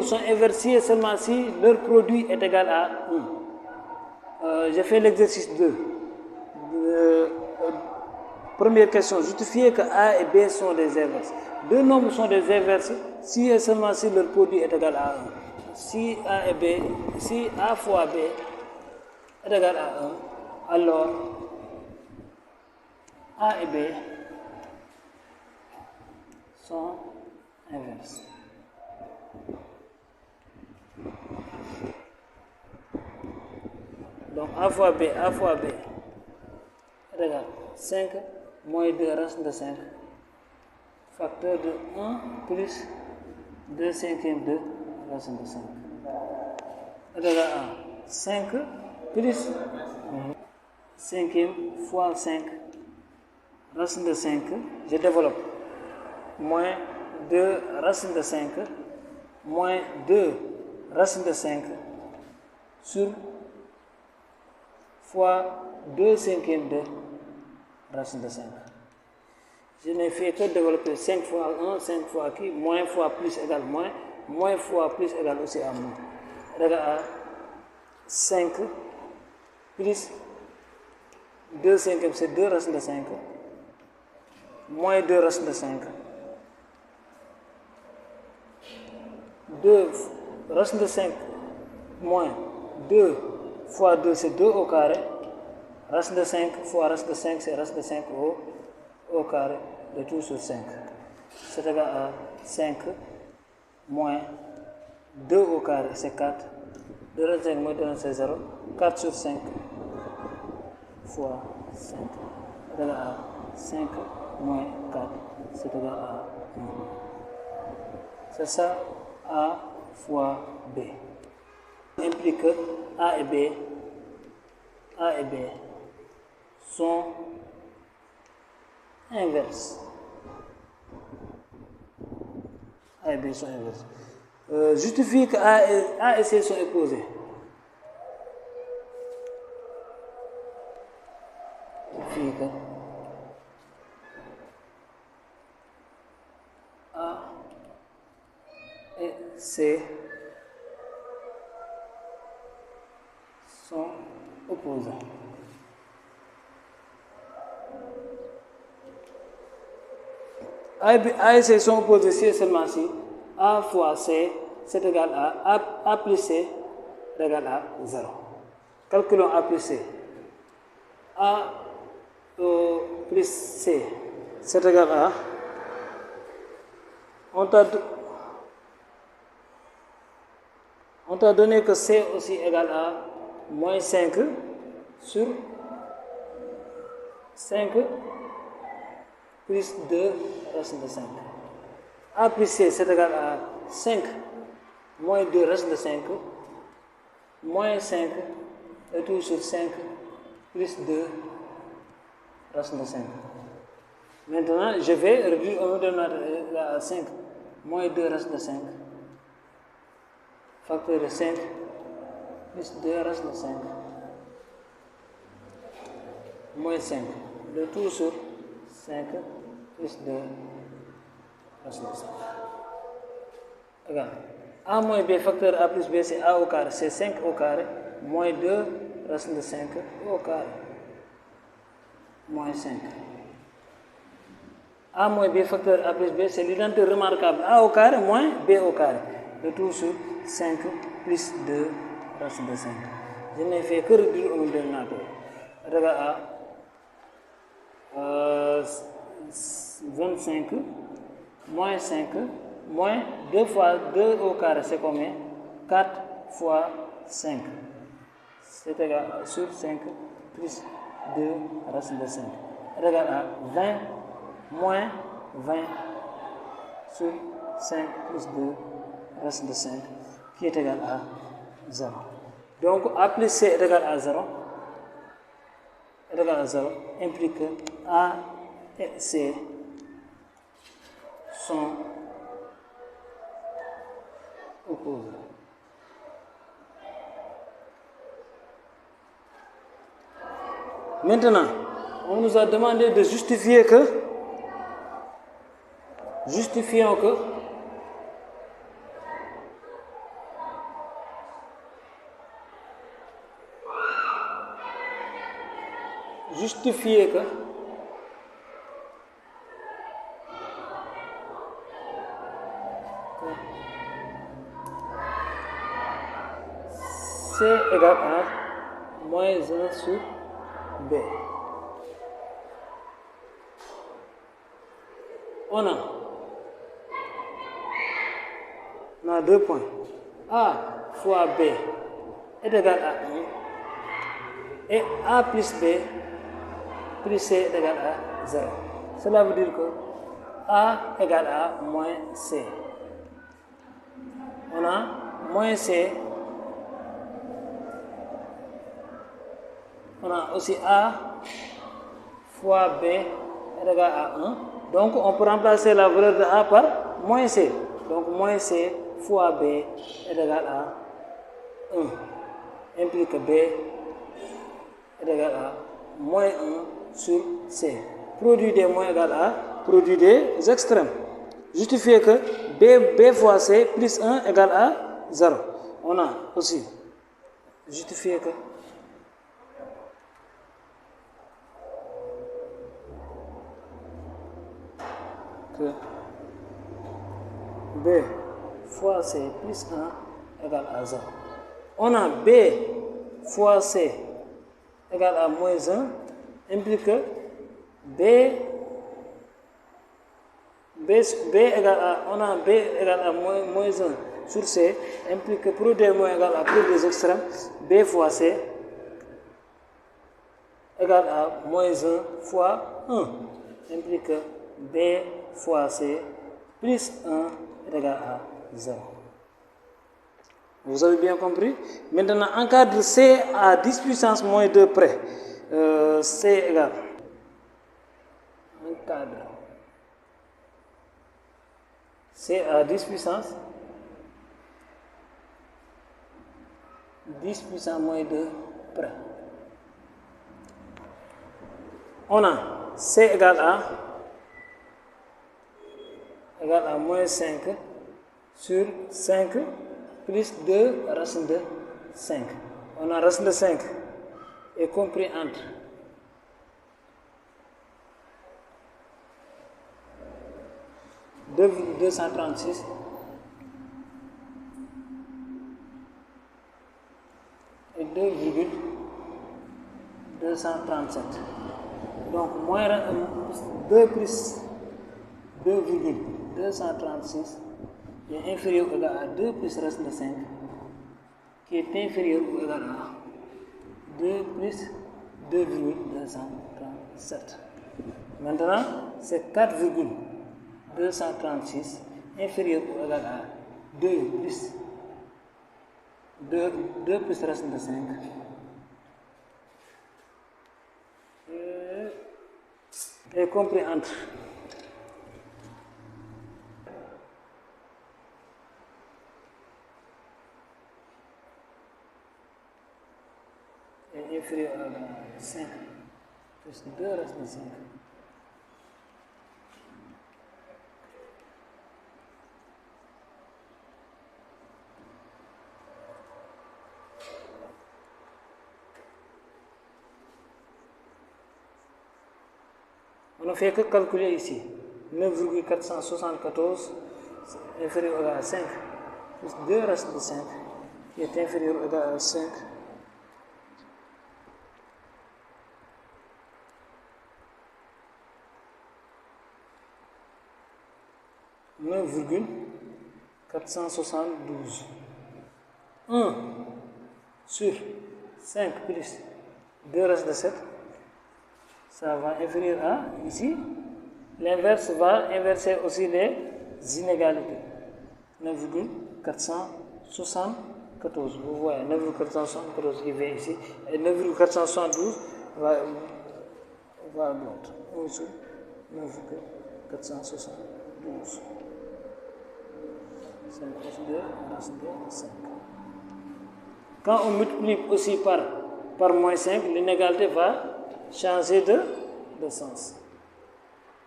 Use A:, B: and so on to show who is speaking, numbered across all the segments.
A: sont inversés seulement si leur produit est égal à 1. Je fais l'exercice 2. Première question, justifier que A et B sont des inverses. Deux nombres sont des inverses si et seulement si leur produit est égal à 1. Si A et B, si A fois B est égal à 1, alors A et B sont inverses. Donc A fois B est égal à 5 moins 2 racine de 5, facteur de 1 plus 2 cinquième de racine de 5. Est égal à 5 plus cinquième fois 5 racine de 5, je développe, moins 2 racine de 5, moins 2 racine de 5 sur fois 2 cinquièmes de racine de 5. Je n'ai fait que développer 5 fois 1, 5 fois qui, moins fois plus égale moins, moins fois plus égale aussi à moins. Égal à 5 plus 2 cinquièmes, c'est 2 racines de 5, moins 2 racines de 5. 2 racine de 5 moins 2 fois 2, c'est 2 au carré. Racine de 5 fois racine de 5, c'est racine de 5 au carré de tout sur 5. C'est égal à 5 moins 2 au carré, c'est 4. 2 racine de 5 moins 2 c'est 0. 4 sur 5 fois 5. C'est égal à 5 moins 4, c'est égal à 1. C'est ça A fois B. Implique que A et B sont inverses. A et B sont inverses. Justifie que A et C sont opposés. Justifie que A et C sont opposés. A et C sont opposés si et seulement si A fois C c'est égal à A plus C est égal à 0. Calculons A plus C. A plus C c'est égal à, on t'a donné que C aussi égal à moins 5 sur 5 plus 2 racine de 5. A plus C c'est égal à 5 moins 2 racine de 5 moins 5 et tout sur 5 plus 2 racine de 5. Maintenant, je vais réduire au dénominateur à 5 moins 2 racine de 5. Facteur de 5 plus 2 racine de 5 moins 5. Le tout sur 5 plus 2 racine de 5. Regarde. A moins B facteur A plus B c'est A au carré, c'est 5 au carré, moins 2 racine de 5 au carré, moins 5. A moins B facteur A plus B c'est l'identité remarquable A au carré moins B au carré. Le tout sur 5 plus 2 racine de 5. Je n'ai fait que réduire au dénominateur. Regarde à 25 moins 5 moins 2 fois 2 au carré, c'est combien? 4 fois 5. C'est égal à, sur 5 plus 2 racine de 5. C'est égal à 20 moins 20 sur 5 plus 2 racine de 5 qui est égal à 0. Donc A plus C est égal à 0. Est égal à 0 implique que A et C sont opposés. Maintenant, on nous a demandé de justifier que, justifions que justifier que C égale à moins 1 sur B. On a 2 points. A fois B est égal à 1 et A plus B plus C est égal à 0. Cela veut dire que A égale à moins C. On a moins C. On a aussi A fois B est égal à 1. Donc on peut remplacer la valeur de A par moins C. Donc moins C fois B est égal à 1. Implique que B est égal à moins 1 sur C. Produit des moins égal à produit des extrêmes. Justifier que B fois C plus 1 égale à 0. On a aussi justifié que B fois C plus 1 égale à 0. On a B fois C égale à moins 1, implique que B égale à, on a B égale à moins 1 sur C, implique que produit moins égal à produit des extrêmes, B fois C égale à moins 1 fois 1, implique que B fois C plus 1 est égal à 0. Vous avez bien compris? Maintenant, en cas de C à 10 puissance moins 2 près, C égale un cadre C à 10 puissance moins 2 près. On a C égale à moins 5 sur 5 plus 2 racine de 5. On a racine de 5 est compris entre et 2,237. Donc moins 2 plus 2,236 est inférieur ou égal à 2 plus racine de 5 qui est inférieur ou égal à 2 plus 2,237. Maintenant, c'est 4,236 inférieur ou égal à 2 plus racine de 5 est compris entre est inférieur à 5 plus 2 racine de 5. On ne fait que calculer ici. 9,474 inférieur à 5 plus 2 racine de 5 qui est inférieur ou égal à 5. « 9,472. 1 sur 5 plus 2 racine de 7. Ça va inférieur à ici. L'inverse va inverser aussi les inégalités. 9,474. Vous voyez, 9,474 qui vient ici. Et 9,472 va à l'autre. Aussi, 9,472. 5 plus 2, racine de 5. Quand on multiplie aussi par moins 5, l'inégalité va changer de sens.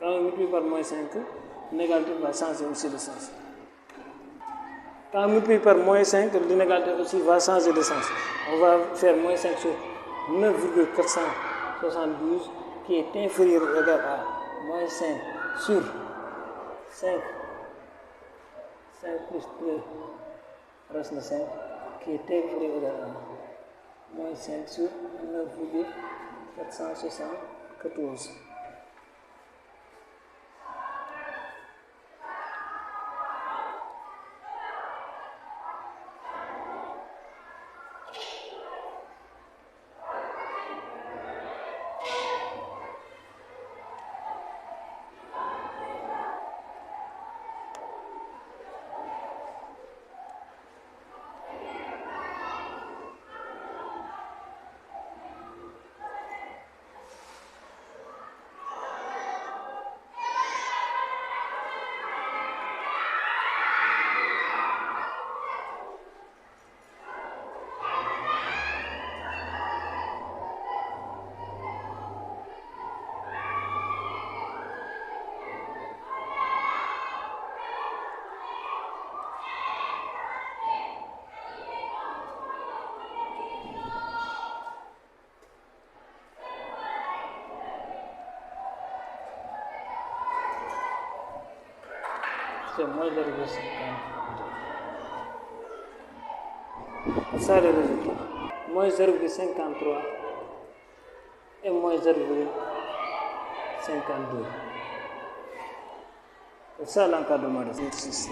A: Quand on multiplie par moins 5, l'inégalité va changer aussi de sens. Quand on multiplie par moins 5, l'inégalité aussi va changer de sens. On va faire moins 5 sur 72 qui est inférieur ou égal à moins 5 sur 5 plus 2 reste de 5 qui est inférieur ou égal à moins 5 sur 9,474. C'est moins 0,52. Ça le résultat. Moins 0,53 et moins 0,52. C'est ça l'encadrement de l'exercice.